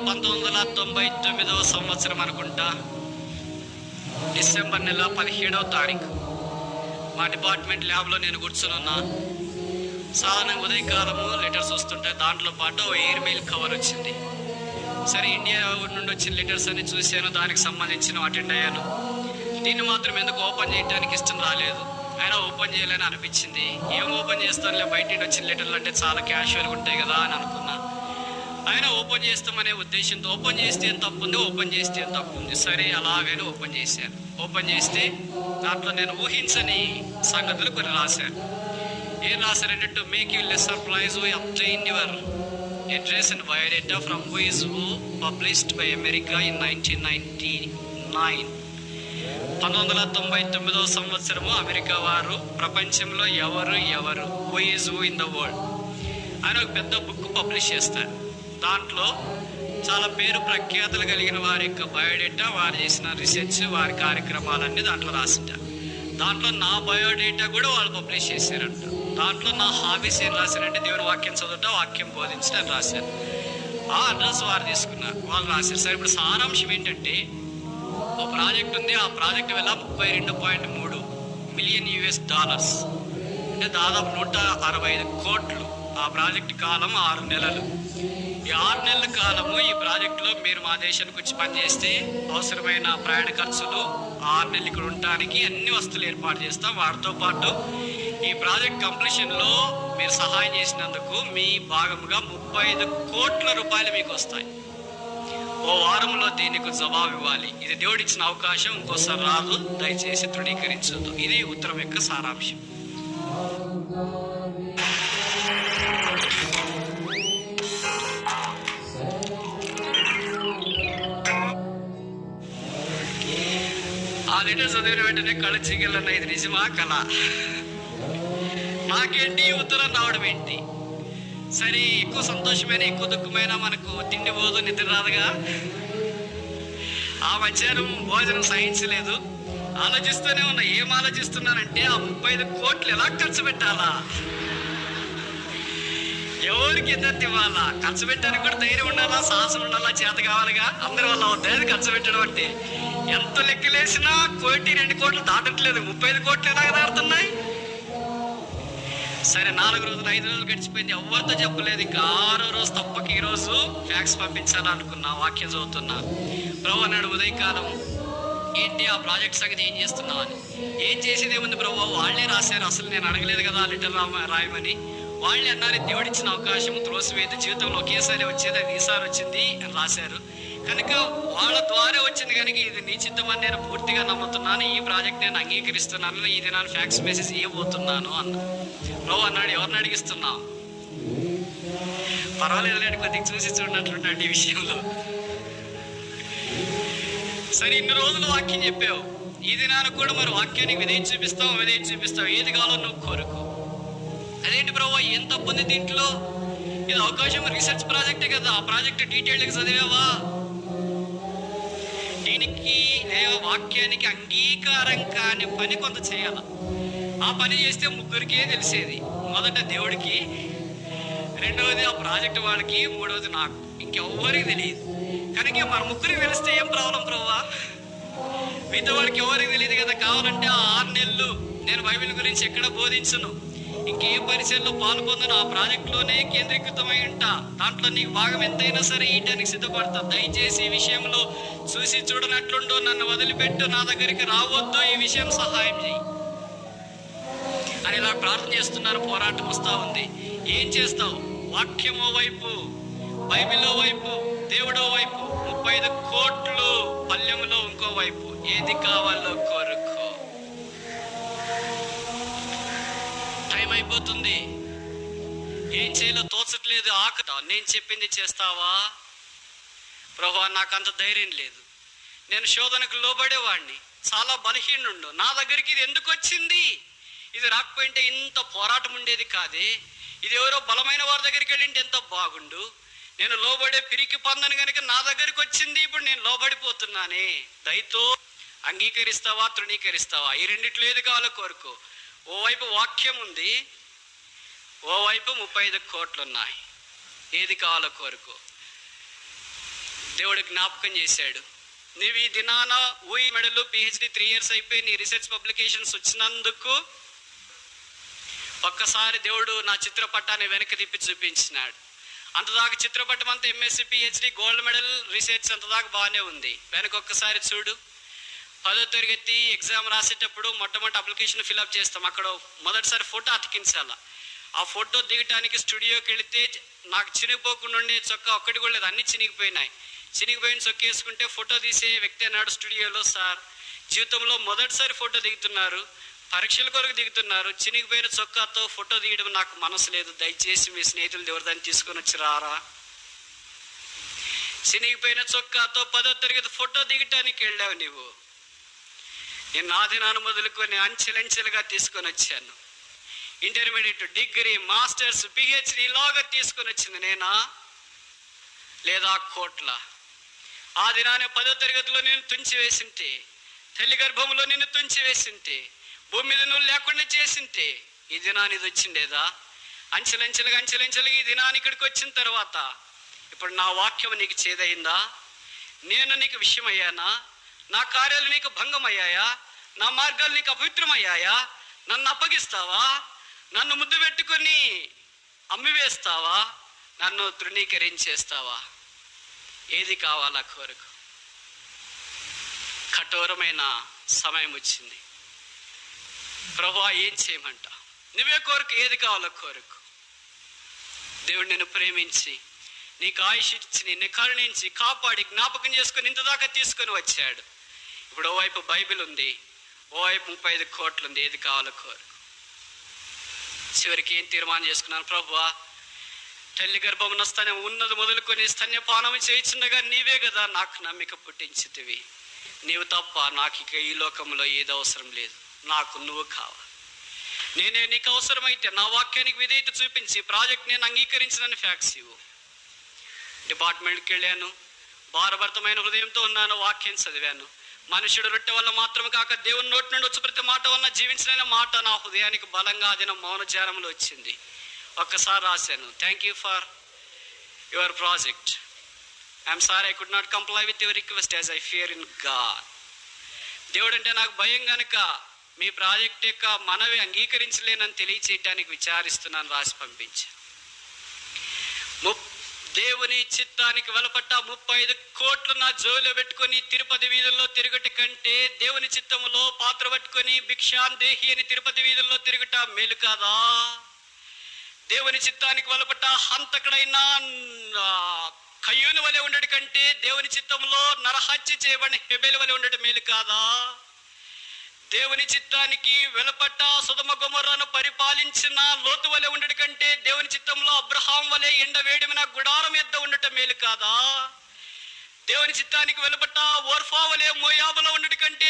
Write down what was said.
1999వ సంవత్సరం అనుకుంటా, డిసెంబర్ నెల 17వ తారీఖు మా డిపార్ట్మెంట్ ల్యాబ్లో నేను కూర్చునున్నా. సాధారణంగా ఉదయకాలము లెటర్స్ వస్తుంటాయి, దాంట్లో పాటు ఎయిర్ మెయిల్ కవర్ వచ్చింది. సరే, ఇండియా నుండి వచ్చిన లెటర్స్ అని చూశాను, దానికి సంబంధించిన అటెండ్ అయ్యాను. దీన్ని మాత్రం ఎందుకు ఓపెన్ చేయడానికి ఇష్టం రాలేదు, అయినా ఓపెన్ చేయాలని అనిపించింది. ఏం ఓపెన్ చేస్తానులే, బయట నుండి వచ్చిన లెటర్లు అంటే చాలా క్యాషువల్గా ఉంటాయి కదా అని అనుకున్నా. అయినా ఓపెన్ చేస్తామనే ఉద్దేశంతో ఓపెన్ చేస్తే ఏం తప్పు ఉంది, ఓపెన్ చేస్తే ఏం తప్పు ఉంది, సరే అలాగైనా ఓపెన్ చేశాను. ఓపెన్ చేస్తే దాంట్లో నేను ఊహించని సంగతులు కొన్ని రాశాను. ఏం రాశారంటే, to make you less surprise we obtain your address and biodata from who is who published by America in 1999. 1999వ సంవత్సరము అమెరికా వారు ప్రపంచంలో ఎవరు who is who in the world అని ఒక పెద్ద బుక్ పబ్లిష్ చేస్తారు. దాంట్లో చాలా పేరు ప్రఖ్యాతులు కలిగిన వారి యొక్క బయోడేటా, వారు చేసిన రీసెర్చ్, వారి కార్యక్రమాలన్నీ దాంట్లో రాసింటారు. దాంట్లో నా బయోడేటా కూడా వాళ్ళు పబ్లిష్ చేశారంట. దాంట్లో నా హాబీస్ ఏం రాశారంటే, దేవుని వాక్యం చదువుట, వాక్యం బోధించడం అని రాశారు. ఆ అడ్రస్ వారు తీసుకున్నారు, వాళ్ళు రాశారు. సరే, ఇప్పుడు సారాంశం ఏంటంటే, ఒక ప్రాజెక్ట్ ఉంది. ఆ ప్రాజెక్ట్ వల్ల $32.3 మిలియన్ అంటే దాదాపు 165 కోట్లు. ఆ ప్రాజెక్ట్ కాలం 6 నెలలు. ఈ 6 నెలల కాలము ఈ ప్రాజెక్టులో మీరు మా దేశానికి వచ్చి పనిచేస్తే అవసరమైన ప్రయాణ ఖర్చులు, 6 నెలలు ఇక్కడ ఉండటానికి అన్ని వస్తువులు ఏర్పాటు చేస్తాం. వాటితో పాటు ఈ ప్రాజెక్ట్ కంప్లీషన్లో మీరు సహాయం చేసినందుకు మీ భాగముగా 35 కోట్ల రూపాయలు మీకు వస్తాయి. ఓ వారంలో దీనికి జవాబు ఇవ్వాలి. ఇది దేవుడిచ్చిన అవకాశం, ఇంకోసారి రాదు, దయచేసి తృణీకరించొద్దు. ఇది ఉత్తరం యొక్క సారాంశం. ఆ లెటర్ చదివిన వెంటనే కళ్ళు చీకలన్న, ఇది నిజమా కళ? నాకేంటి ఉత్తరం రావడం ఏంటి? సరే, ఎక్కువ సంతోషమైన ఎక్కువ దుఃఖమైన మనకు తిండి పోదు, నిద్ర రాదుగా. ఆ మధ్యాహ్నం భోజనం సహించలేదు, ఆలోచిస్తూనే ఉన్నా. ఏం ఆలోచిస్తున్నానంటే, ఆ 35 కోట్లు ఎలా ఖర్చు పెట్టాలా, ఎవరికి ఎంత ఇవ్వాలా, ఖర్చు పెట్టడానికి కూడా ధైర్యం ఉండాలా, సాహసం ఉండాలా, చేత కావాలిగా. అందరి వల్ల అవుతాయి ఖర్చు పెట్టడం అంటే. ఎంత లెక్కలేసినా 1-2 కోట్లు దాటట్లేదు, 35 కోట్లు ఎలాగ దాటుతున్నాయి. సరే, 4 రోజులు 5 రోజులు గడిచిపోయింది, ఎవరితో చెప్పలేదు. ఇంకా 6వ రోజు తప్పక ఈరోజు ఫ్యాక్స్ పంపించాలనుకున్నా, వాక్యం చదువుతున్నా. ప్రభు అన్నాడు ఉదయకాలం, ఏంటి ఆ ప్రాజెక్ట్ సంగతి ఏం చేస్తున్నావు అని. ఏం చేసేది ఏముంది ప్రభు, వాళ్ళే రాశారు, అసలు నేను అడగలేదు కదా లెటర్ రాయమని. వాళ్ళే అన్నారు, దేవుడిచ్చిన అవకాశం త్రోసివేది, జీవితంలో ఒకేసారి వచ్చేది, అది ఈసారి వచ్చింది అని రాశారు కనుక వాళ్ళ ద్వారా వచ్చింది కనుక ఇది నీ చిత్తమని నేను పూర్తిగా నమ్ముతున్నాను. ఈ ప్రాజెక్ట్ నేను అంగీకరిస్తున్నాను, ఈ దినాన్ని ఫ్యాక్స్ మెసేజ్ ఇవ్వబోతున్నాను అన్న. ప్రభు అన్నాడు, ఎవరిని అడిగిస్తున్నావు? పర్వాలేదు లేండి, కొద్దిగా చూసి చూడనట్లుంటాడు ఈ విషయంలో. సరే, ఇన్ని రోజులు వాక్యం చెప్పావు, ఈ దినానికి కూడా మరి వాక్యానికి విధేయం చూపిస్తావు, ఏది కావాలో నువ్వు కోరుకో. అదేంటి ప్రభు, ఏం తప్పు ఉంది దీంట్లో? ఇది అవకాశం, రీసెర్చ్ ప్రాజెక్టే కదా, ఆ ప్రాజెక్ట్ డీటెయిల్గా చదివావా? దీనికి వాక్యానికి అంగీకారం కాని పని కొంత చేయాల. ఆ పని చేస్తే ముగ్గురికే తెలిసేది. మొదట దేవుడికి, రెండవది ఆ ప్రాజెక్ట్ వాళ్ళకి, మూడవది నాకు, ఇంకెవ్వరికి తెలియదు. కనుక మన ముగ్గురికి తెలిస్తే ఏం ప్రాబ్లం ప్రభువా? మిగతా వాడికి ఎవరికి తెలియదు కదా. కావాలంటే ఆ 6 నెలలు నేను బైబిల్ గురించి ఎక్కడ బోధించను, ఇంకే పరిచయంలో పాల్పొందను, ఆ ప్రాజెక్టులోనే కేంద్రీకృతమై ఉంటా. దాంట్లో నీకు భాగం ఎంతైనా సరే ఇయటానికి సిద్ధపడతా. దయచేసి ఈ విషయంలో చూసి చూడనట్లుండో, నన్ను వదిలిపెట్టు, నా దగ్గరికి రావద్దు, ఈ విషయం సహాయం చేయి అని ఇలా ప్రార్థన చేస్తున్నారు. పోరాటం వస్తూ ఉంది. ఏం చేస్తావు? వాక్యమో వైపు, బైబిల్లో వైపు, దేవుడో వైపు, 35 కోట్లు పల్లెములో ఇంకో వైపు. ఏది కావాలో కోరుకో. టైం అయిపోతుంది, ఏం చేయాలో తోచట్లేదు, ఆకతా. నేను చెప్పింది చేస్తావా? ప్రభువా, నాకు అంత ధైర్యం లేదు, నేను శోధనకు లోబడేవాడిని, చాలా బలహీనుండు. నా దగ్గరికి ఇది ఎందుకు వచ్చింది? ఇది రాకపోయింటే ఇంత పోరాటం ఉండేది కాదే. ఇది ఎవరో బలమైన వారి దగ్గరికి వెళ్ళింటే ఎంత బాగుండు. నేను లోబడే పిరికి పొందని కనుక నా దగ్గరికి వచ్చింది, ఇప్పుడు నేను లోబడిపోతున్నానే. దయతో అంగీకరిస్తావా, తృణీకరిస్తావా? ఈ రెండిట్లో ఏది కావాలో కోరుకో. ఓవైపు వాక్యం ఉంది, ఓవైపు 35 కోట్లు ఉన్నాయి. ఏది కావాలో కోరుకో. దేవుడు జ్ఞాపకం చేశాడు, నీవు ఈ దినాన ఊయి మెడలు PhD 3 years అయిపోయి నీ రీసెర్చ్ పబ్లికేషన్స్ వచ్చినందుకు ఒక్కసారి దేవుడు నా చిత్రపటాన్ని వెనక్కి తిప్పి చూపించినాడు. అంతదాకా చిత్రపటం అంతా MSc PhD gold medal research అంతదాకా బాగానే ఉంది. వెనక ఒక్కసారి చూడు, 10వ తరగతి ఎగ్జామ్ రాసేటప్పుడు మొట్టమొదటి అప్లికేషన్ ఫిల్అప్ చేస్తాం. అక్కడ మొదటిసారి ఫోటో అతికించాల. ఆ ఫోటో దిగటానికి స్టూడియోకి వెళితే నాకు చినిగిపోకుండా ఉండే చొక్కా ఒక్కటి కూడా లేదు, అన్నీ చినిగిపోయినాయి. చినిగిపోయిన చొక్క వేసుకుంటే ఫోటో తీసే వ్యక్తి అన్నాడు స్టూడియోలో, సార్ జీవితంలో మొదటిసారి ఫోటో దిగుతున్నారు, పరీక్షల కొరకు దిగుతున్నారు, చినిగిపోయిన చొక్కాతో ఫోటో తీయడం నాకు మనసు లేదు, దయచేసి మీ స్నేహితులు ఎవరిదాన్ని తీసుకొని వచ్చి రారా. చినిగిపోయిన చొక్కాతో 10వ తరగతి ఫోటో దిగటానికి వెళ్ళావు నీవు. నేను నా దినాన్ని మొదలుకొని అంచెలంచెలుగా తీసుకొని వచ్చాను. ఇంటర్మీడియట్, డిగ్రీ, మాస్టర్స్, PhD లాగా తీసుకొని వచ్చింది నేనా లేదా కోట్ల? ఆ దినాన్ని 10వ తరగతిలో నేను తుంచి వేసింటే, తల్లి గర్భంలో నిన్ను తుంచి వేసింటే, భూమి మీద నువ్వు లేకుండా చేసింటే ఈ దినాన్ని ఇది వచ్చిండేదా? అంచెలంచెలుగా ఈ దినాన్ని ఇక్కడికి వచ్చిన తర్వాత ఇప్పుడు నా వాక్యం నీకు చేదయిందా? నేను నీకు విషయమయ్యానా? నా కార్యాలు నీకు భంగమయ్యాయా? నా మార్గాలు నీకు అపవిత్రమయ్యాయా? నన్ను అప్పగిస్తావా? నన్ను ముద్దు పెట్టుకొని అమ్మివేస్తావా? నన్ను తృణీకరించేస్తావా? ఏది కావాలా కోరుకు? కఠోరమైన సమయం వచ్చింది. ప్రభువా ఏం చేయమంట? నువ్వే కోరుకు, ఏది కావాలో కోరుకు. దేవుడు నిన్ను ప్రేమించి నీకు ఆయుష్ ఇచ్చి నిన్ను కరుణించి కాపాడి జ్ఞాపకం చేసుకొని ఇంతదాకా తీసుకొని వచ్చాడు. ఇప్పుడు ఓవైపు బైబిల్ ఉంది, ఓవైపు 35 కోట్లు ఉంది. ఏది కావాలో కోరుకు. చివరికి ఏం తీర్మానం చేసుకున్నాను? ప్రభువా తల్లి గర్భం స్తన్యం ఉన్నది మొదలుకొని స్తన్యపానం చేయించుండగా నీవే కదా నాకు నమ్మిక పుట్టించితివి. నీవు తప్ప నాకు ఇక ఈ లోకంలో ఏది అవసరం లేదు, నాకు నువ్వు కావాలి. నేనే నీకు అవసరమైతే నా వాక్యానికి విధేయత చూపించి ప్రాజెక్ట్ నేను అంగీకరించినని ఫ్యాక్స్ ఇవ్వు. డిపార్ట్మెంట్కి వెళ్ళాను, భారభరితమైన హృదయంతో ఉన్నాను, వాక్యం చదివాను. మనుషుడు రొట్టె వల్ల మాత్రం కాక దేవుని నోటి నుండి వచ్చి ప్రతి మాట వల్ల జీవించిన మాట నా హృదయానికి బలంగా అది నా మౌన ధ్యానంలో వచ్చింది. ఒక్కసారి రాశాను, thank you for your project. I'm sorry I could not comply with your request as I fear in God. దేవుడు అంటే నాకు భయం కనుక మీ ప్రాజెక్ట్ యొక్క మనవి అంగీకరించలేనని తెలియచేయటానికి విచారిస్తున్నాను రాసి పంపించాను. దేవుని చిత్తానికి వెలపట్ట 35 కోట్లు నా జోలో పెట్టుకొని తిరుపతి వీధుల్లో తిరుగుట కంటే దేవుని చిత్తములో పాత్ర పట్టుకొని భిక్షాందేహి అని తిరుపతి వీధుల్లో తిరుగుట మేలు కాదా? దేవుని చిత్తానికి వెలపట్ట హంతకుడైనా కయ్యూని వలె ఉండటి కంటే దేవుని చిత్తంలో నరహత్య చేయబడిన హెబెలు వలె ఉండటం మేలు కాదా? దేవుని చిత్తానికి వెలపట్ట సొదొమ గొమొర్రాను పరిపాలించిన లోతు వలె ఉండటి కంటే దేవుని చిత్తంలో అబ్రహాం వలె ఎండవేడిన గుడారం ఎద్ద ఉండటం మేలు కాదా? దేవుని చిత్తానికి వెలపట్ట ఓర్ఫా వలె మోయాబులో ఉండటి కంటే